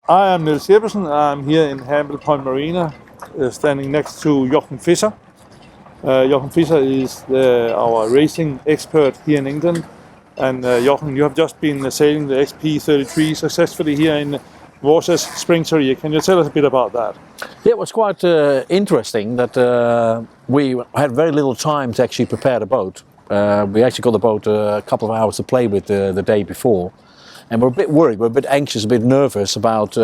I am Niels Jeppesen. I'm here in Hamble Point Marina, standing next to Jochem Visser. Jochem Visser is our racing expert here in England. And Jochem, you have just been sailing the XP33 successfully here in Warsash Spring Championships. Can you tell us a bit about that? Yeah, it was quite interesting that we had very little time to actually prepare the boat. We actually got the boat a couple of hours to play with the day before. And we're a bit worried, we're a bit anxious, a bit nervous about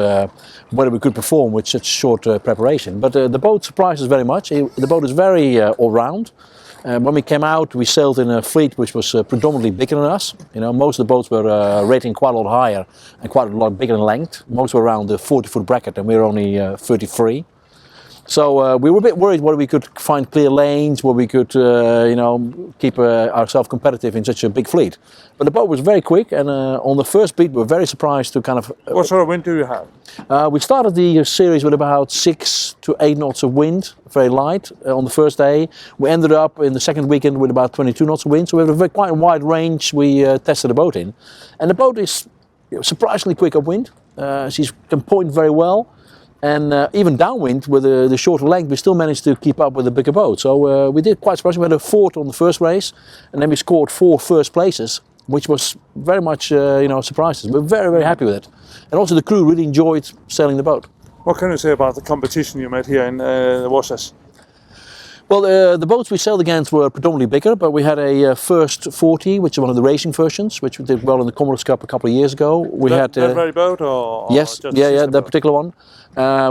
whether we could perform with such short preparation. But the boat surprised us very much. The boat is very all-round. When we came out, we sailed in a fleet which was predominantly bigger than us. You know, most of the boats were rating quite a lot higher and quite a lot bigger in length. Most were around the 40-foot bracket, and we were only 33. So we were a bit worried whether we could find clear lanes, where we could, keep ourselves competitive in such a big fleet. But the boat was very quick, and on the first beat, we were very surprised to kind of. What sort of wind do you have? We started the series with about 6 to 8 knots of wind, very light on the first day. We ended up in the second weekend with about 22 knots of wind. So we have a quite wide range we tested the boat in, and the boat is surprisingly quick upwind. She can point very well. And even downwind with the shorter length, we still managed to keep up with the bigger boat. So we did quite surprising. We had a fourth on the first race, and then we scored 4 first places, which was very much, surprised us. We're very, very happy with it. And also the crew really enjoyed sailing the boat. What can you say about the competition you met here in Warsash? Well, the boats we sailed against were predominantly bigger, but we had a first 40, which is one of the racing versions, which we did well in the Commodores Cup a couple of years ago. We that very boat, or yes, just that particular one.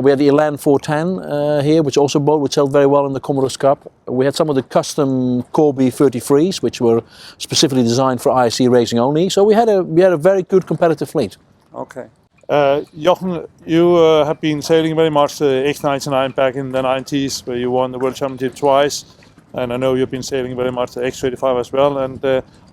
We had the Elan 410 here, which also boat which sailed very well in the Commodores Cup. We had some of the custom Corby 33s, which were specifically designed for ISC racing only. So we had a very good competitive fleet. Okay. Jochem, you have been sailing very much the X-99 back in the 90s, where you won the World Championship twice. And I know you've been sailing very much the X-35 as well. And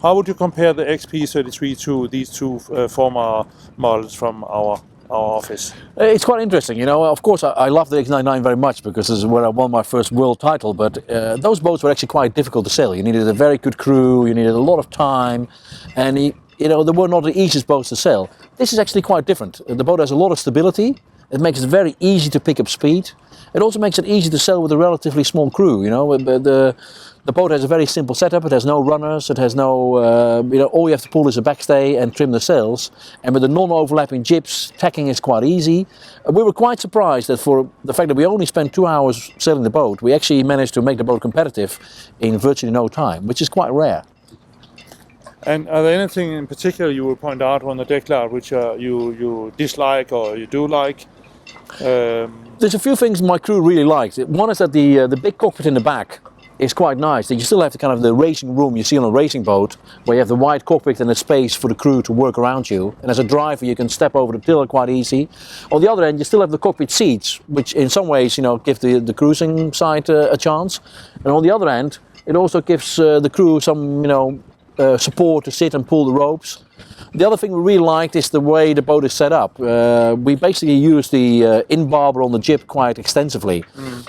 how would you compare the XP33 to these two former models from our office? It's quite interesting, you know. Of course, I love the X-99 very much because this is where I won my first world title. But those boats were actually quite difficult to sail. You needed a very good crew, you needed a lot of time, and they were not the easiest boats to sail. This is actually quite different. The boat has a lot of stability. It makes it very easy to pick up speed. It also makes it easy to sail with a relatively small crew. You know, the boat has a very simple setup. It has no runners. It has no, all you have to pull is a backstay and trim the sails. And with the non-overlapping jibs, tacking is quite easy. We were quite surprised that for the fact that we only spent 2 hours sailing the boat, we actually managed to make the boat competitive in virtually no time, which is quite rare. And are there anything in particular you would point out on the deck layout which you dislike or you do like? There's a few things my crew really liked. One is that the big cockpit in the back is quite nice. You still have the kind of the racing room you see on a racing boat, where you have the wide cockpit and a space for the crew to work around you. And as a driver, you can step over the tiller quite easy. On the other end, you still have the cockpit seats, which in some ways, give the cruising side a chance. And on the other end, it also gives the crew some, support to sit and pull the ropes. The other thing we really liked is the way the boat is set up. We basically use the in-barber on the jib quite extensively.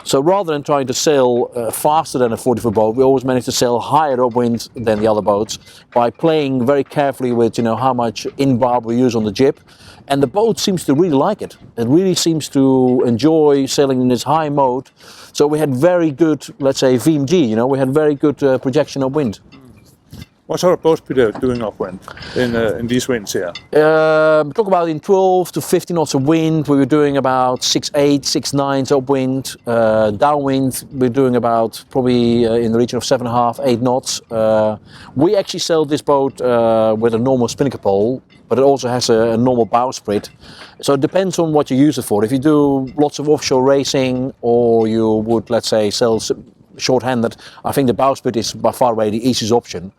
So rather than trying to sail faster than a 40-foot boat, we always manage to sail higher upwind than the other boats by playing very carefully with how much in-barber we use on the jib. And the boat seems to really like it. It really seems to enjoy sailing in this high mode. So we had very good, let's say, VMG, we had very good projection upwind. What sort of boats were you doing upwind in these winds here? Talk about in 12 to 15 knots of wind, we were doing about 6.8, 6.9 upwind. Downwind, we're doing about probably in the region of 7.5, 8 knots. We actually sailed this boat with a normal spinnaker pole, but it also has a normal bowsprit. So it depends on what you use it for. If you do lots of offshore racing, or you would, let's say, sail short-handed, I think the bowsprit is by far away the easiest option.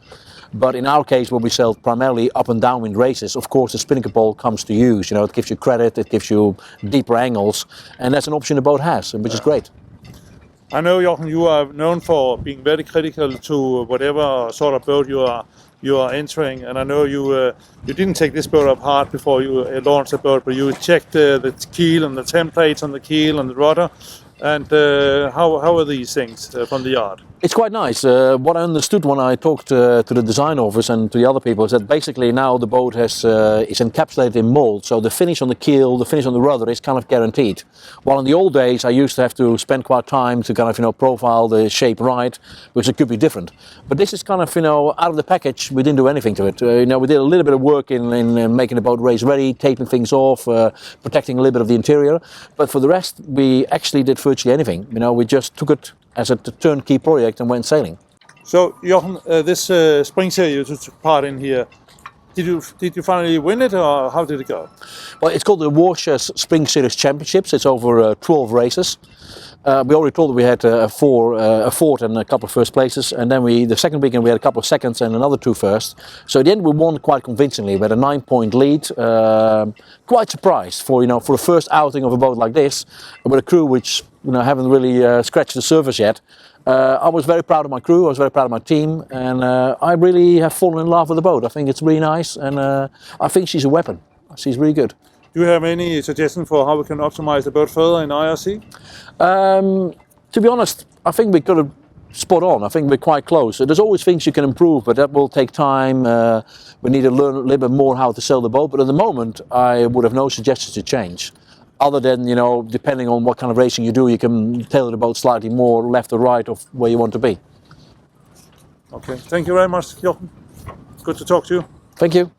But in our case, where we sail primarily up and downwind races, of course the spinnaker pole comes to use. It gives you credit, it gives you deeper angles, and that's an option the boat has, which is great. I know, Jochem, you are known for being very critical to whatever sort of boat you are entering, and I know you didn't take this boat apart before you launched the boat, but you checked the keel and the templates on the keel and the rudder. And how are these things from the yard? It's quite nice. What I understood when I talked to the design office and to the other people is that basically now the boat is encapsulated in mold, so the finish on the keel, the finish on the rudder is kind of guaranteed. While in the old days I used to have to spend quite time to kind of profile the shape right, because it could be different. But this is kind of out of the package. We didn't do anything to it. We did a little bit of work in making the boat race ready, taping things off, protecting a little bit of the interior. But for the rest, we actually did virtually anything. We just took it as a turnkey project and went sailing. So, Jochem, this spring series you took part in here, did you finally win it, or how did it go? Well, it's called the Warsash Spring Series Championships. It's over 12 races. We already told that we had a fourth and a couple of first places, and then the second weekend we had a couple of seconds and another 2 firsts. So at the end we won quite convincingly. We had a 9-point lead. Quite surprised for the first outing of a boat like this, with a crew which haven't really scratched the surface yet. I was very proud of my crew. I was very proud of my team, and I really have fallen in love with the boat. I think it's really nice, and I think she's a weapon. She's really good. Do you have any suggestions for how we can optimize the boat further in IRC? To be honest, I think we got it spot on. I think we're quite close. There's always things you can improve, but that will take time. We need to learn a little bit more how to sail the boat. But at the moment, I would have no suggestions to change. Other than, depending on what kind of racing you do, you can tailor the boat slightly more left or right of where you want to be. Okay, thank you very much, Jochem. Good to talk to you. Thank you.